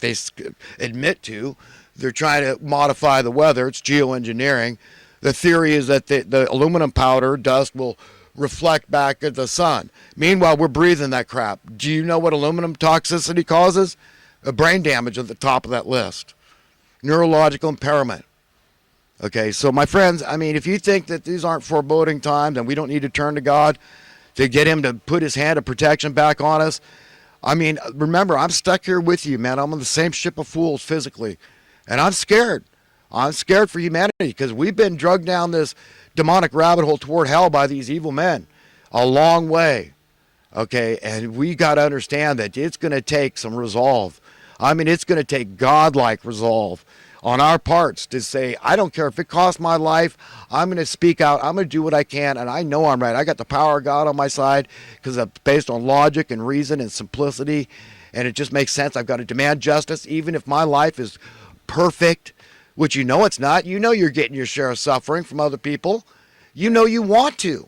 they admit to. They're trying to modify the weather. It's geoengineering. The theory is that the aluminum powder dust will reflect back at the sun. Meanwhile, we're breathing that crap. Do you know what aluminum toxicity causes? A brain damage at the top of that list. Neurological impairment. Okay, so my friends, I mean, if you think that these aren't foreboding times and we don't need to turn to God to get him to put his hand of protection back on us, I mean, remember, I'm stuck here with you, man. I'm on the same ship of fools physically. And I'm scared. I'm scared for humanity because we've been drugged down this demonic rabbit hole toward hell by these evil men a long way. Okay, and we got to understand that it's going to take some resolve. I mean, it's going to take godlike resolve on our parts to say, I don't care if it costs my life. I'm going to speak out. I'm going to do what I can, and I know I'm right. I got the power of God on my side because it's based on logic and reason and simplicity, and it just makes sense. I've got to demand justice, even if my life is perfect, which you know it's not. You know you're getting your share of suffering from other people. You know you want to.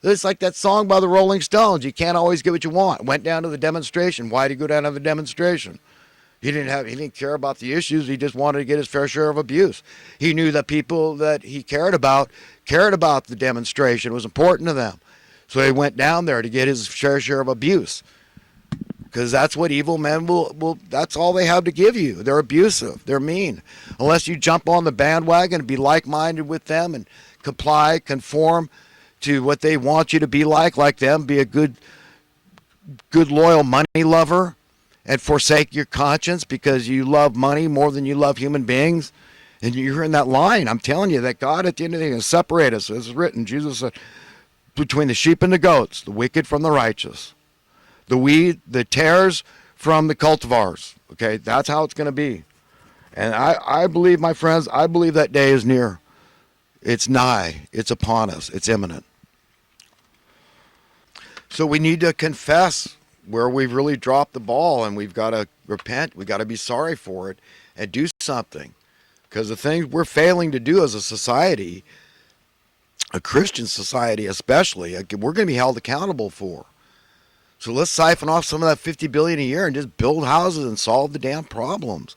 It's like that song by the Rolling Stones. You can't always get what you want. Went down to the demonstration. Why did he go down to the demonstration? He didn't care about the issues. He just wanted to get his fair share of abuse. He knew that people that he cared about the demonstration. It was important to them. So he went down there to get his fair share of abuse. Because that's what evil men will, that's all they have to give you. They're abusive. They're mean. Unless you jump on the bandwagon and be like-minded with them and comply, conform to what they want you to be like them, be a good loyal money lover, and forsake your conscience because you love money more than you love human beings. And you're in that line. I'm telling you that God at the end of the day will separate us. As is written, Jesus said, between the sheep and the goats, the wicked from the righteous. The tares from the cultivars. Okay, that's how it's going to be. And I believe, my friends, I believe that day is near. It's nigh. It's upon us. It's imminent. So we need to confess where we've really dropped the ball, and we've got to repent. We've got to be sorry for it and do something. Because the things we're failing to do as a society, a Christian society especially, we're going to be held accountable for. So let's siphon off some of that $50 billion a year and just build houses and solve the damn problems.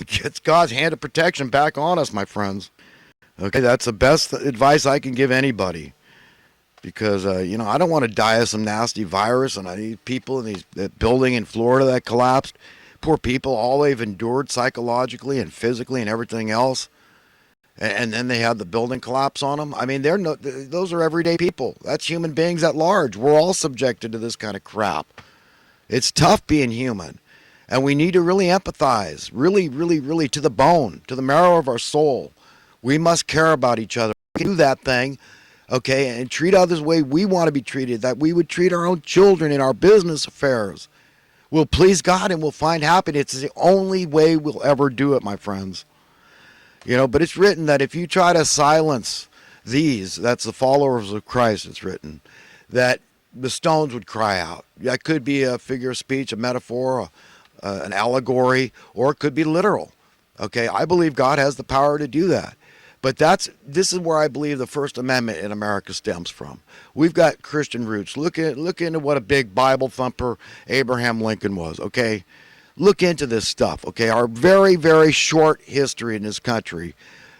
Get God's hand of protection back on us, my friends. Okay, that's the best advice I can give anybody. Because, I don't want to die of some nasty virus, and I need people in that building in Florida that collapsed. Poor people, all they've endured psychologically and physically and everything else. And then they had the building collapse on them. I mean, those are everyday people. That's human beings at large. We're all subjected to this kind of crap. It's tough being human. And we need to really empathize, really, really, really to the bone, to the marrow of our soul. We must care about each other. We can do that thing, okay, and treat others the way we want to be treated, that we would treat our own children in our business affairs. We'll please God and we'll find happiness. It's the only way we'll ever do it, my friends. But it's written that if you try to silence these, that's the followers of Christ, it's written, that the stones would cry out. That could be a figure of speech, a metaphor, an allegory, or it could be literal. Okay, I believe God has the power to do that. But this is where I believe the First Amendment in America stems from. We've got Christian roots. Look into what a big Bible thumper Abraham Lincoln was, okay? Look into this stuff, okay? Our very, very short history in this country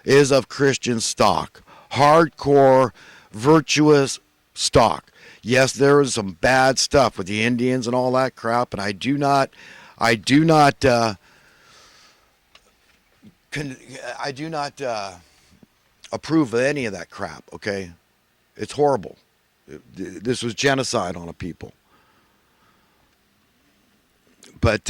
is of Christian stock. Hardcore, virtuous stock. Yes, there is some bad stuff with the Indians and all that crap, and I do not approve of any of that crap, okay? It's horrible. This was genocide on a people. But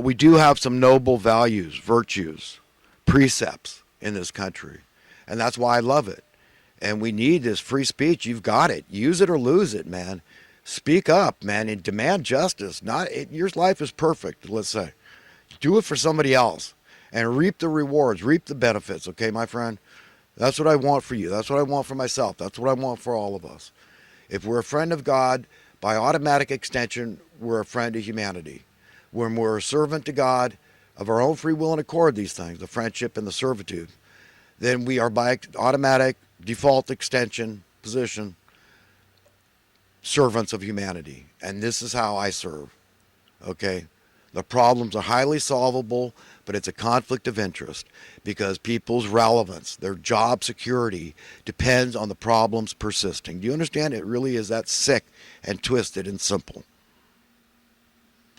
we do have some noble values, virtues, precepts in this country. And that's why I love it. And we need this free speech. You've got it. Use it or lose it, man. Speak up, man, and demand justice. Your life is perfect, let's say. Do it for somebody else and reap the rewards, reap the benefits, okay, my friend? That's what I want for you. That's what I want for myself. That's what I want for all of us. If we're a friend of God, by automatic extension, we're a friend of humanity. When we're a servant to God, of our own free will and accord, these things, the friendship and the servitude, then we are by automatic default extension position servants of humanity. And this is how I serve. Okay? The problems are highly solvable, but it's a conflict of interest because people's relevance, their job security, depends on the problems persisting. Do you understand? It really is that sick and twisted and simple.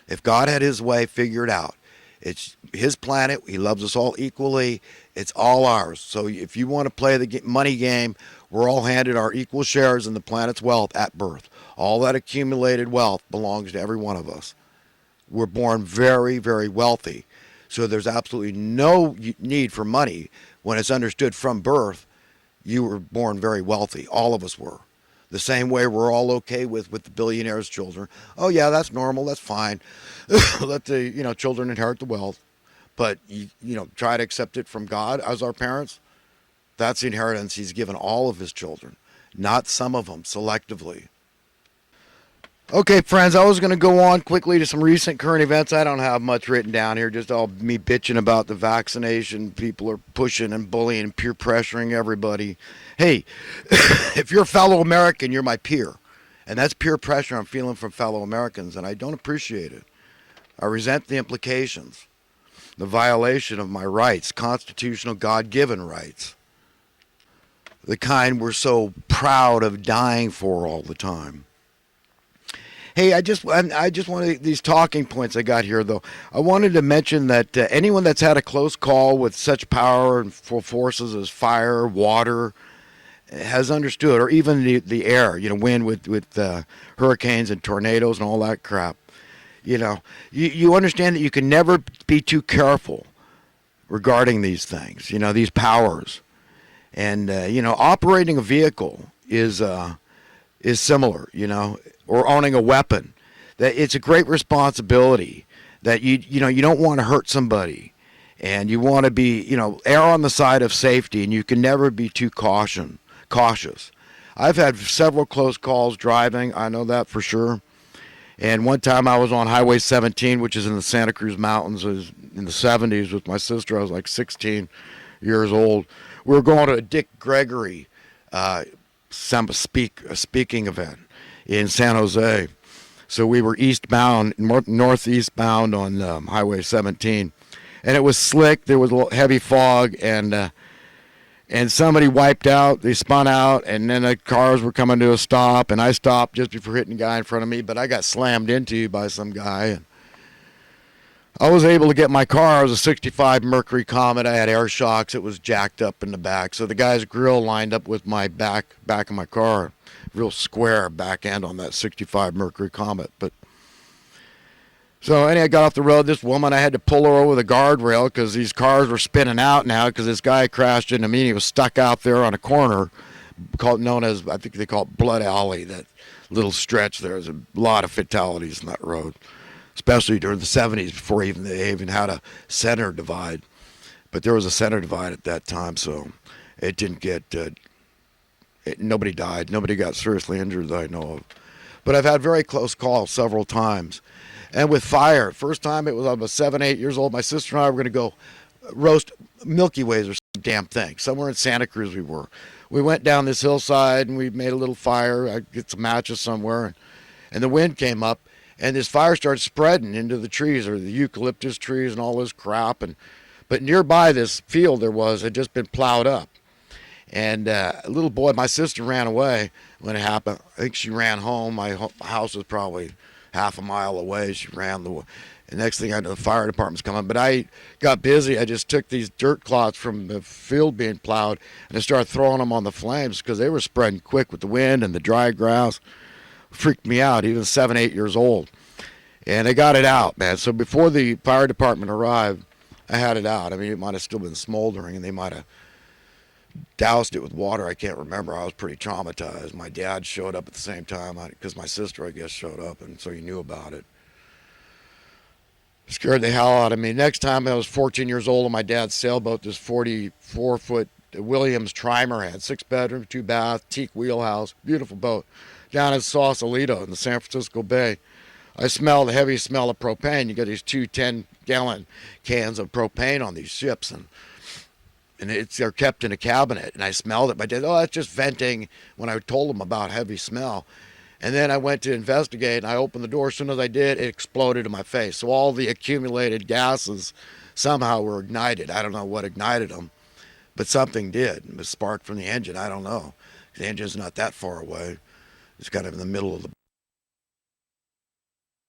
If God had his way figured out, it's his planet. He loves us all equally. It's all ours. So if you want to play the money game, we're all handed our equal shares in the planet's wealth at birth. All that accumulated wealth belongs to every one of us. We're born very, very wealthy. So there's absolutely no need for money when it's understood from birth. You were born very wealthy. All of us were. The same way we're all okay with the billionaires' children. Oh yeah, that's normal. That's fine. Let the children inherit the wealth, but try to accept it from God as our parents. That's the inheritance He's given all of His children, not some of them selectively. Okay, friends, I was going to go on quickly to some recent current events. I don't have much written down here, just all me bitching about the vaccination. People are pushing and bullying and peer pressuring everybody. Hey, if you're a fellow American, you're my peer. And that's peer pressure I'm feeling from fellow Americans, and I don't appreciate it. I resent the implications, the violation of my rights, constitutional God-given rights, the kind we're so proud of dying for all the time. Hey, I just wanted these talking points I got here, though. I wanted to mention that anyone that's had a close call with such power and forces as fire, water, has understood, or even the air, wind with hurricanes and tornadoes and all that crap. You understand that you can never be too careful regarding these things, these powers. And, operating a vehicle is similar, or owning a weapon. That it's a great responsibility that you don't want to hurt somebody, and you want to be err on the side of safety, and you can never be too cautious. I've had several close calls driving. I know that for sure. And one time I was on Highway 17, which is in the Santa Cruz Mountains, it was in the 70s with my sister. I was like 16 years old. We were going to a Dick Gregory speaking event in San Jose. So we were northeast bound on Highway 17. And it was slick. There was a little heavy fog, and somebody wiped out. They spun out, and then the cars were coming to a stop, and I stopped just before hitting the guy in front of me, but I got slammed into by some guy. And I was able to get my car. It was a 65 Mercury Comet. I had air shocks. It was jacked up in the back. So the guy's grill lined up with my back of my car. Real square back end on that 65 Mercury Comet. But so anyway, I got off the road. This woman, I had to pull her over the guardrail because these cars were spinning out now because this guy crashed into me. He was stuck out there on a corner known as, I think they call it Blood Alley, that little stretch there. There's a lot of fatalities in that road, especially during the 70s before they even had a center divide. But there was a center divide at that time, so it didn't get, nobody died. Nobody got seriously injured that I know of. But I've had very close calls several times. And with fire, first time I was 7, 8 years old. My sister and I were going to go roast Milky Ways or some damn thing. Somewhere in Santa Cruz we were. We went down this hillside and we made a little fire. I get some matches somewhere. And the wind came up and this fire started spreading into the trees, or the eucalyptus trees and all this crap. But nearby this field had just been plowed up. And a little boy, my sister ran away when it happened. I think she ran home. My house was probably half a mile away. She ran the next thing I know, the fire department's coming. But I got busy. I just took these dirt clods from the field being plowed and I started throwing them on the flames because they were spreading quick with the wind and the dry grass. Freaked me out, even 7, 8 years old. And I got it out, man. So before the fire department arrived, I had it out. I mean, it might have still been smoldering and they might have doused it with water. I can't remember. I was pretty traumatized. My dad showed up at the same time because my sister, I guess, showed up, and so he knew about it. Scared the hell out of me. Next time I was 14 years old on my dad's sailboat, this 44-foot Williams Trimer had 6 bedrooms, 2 baths, teak wheelhouse, beautiful boat, down in Sausalito in the San Francisco Bay. I smelled the heavy smell of propane. You get these 2 10-gallon cans of propane on these ships, and they're kept in a cabinet, and I smelled it. My dad, that's just venting when I told him about heavy smell. And then I went to investigate, and I opened the door. As soon as I did, it exploded in my face. So all the accumulated gases somehow were ignited. I don't know what ignited them, but something did. It was sparked from the engine. I don't know. The engine's not that far away. It's kind of in the middle of the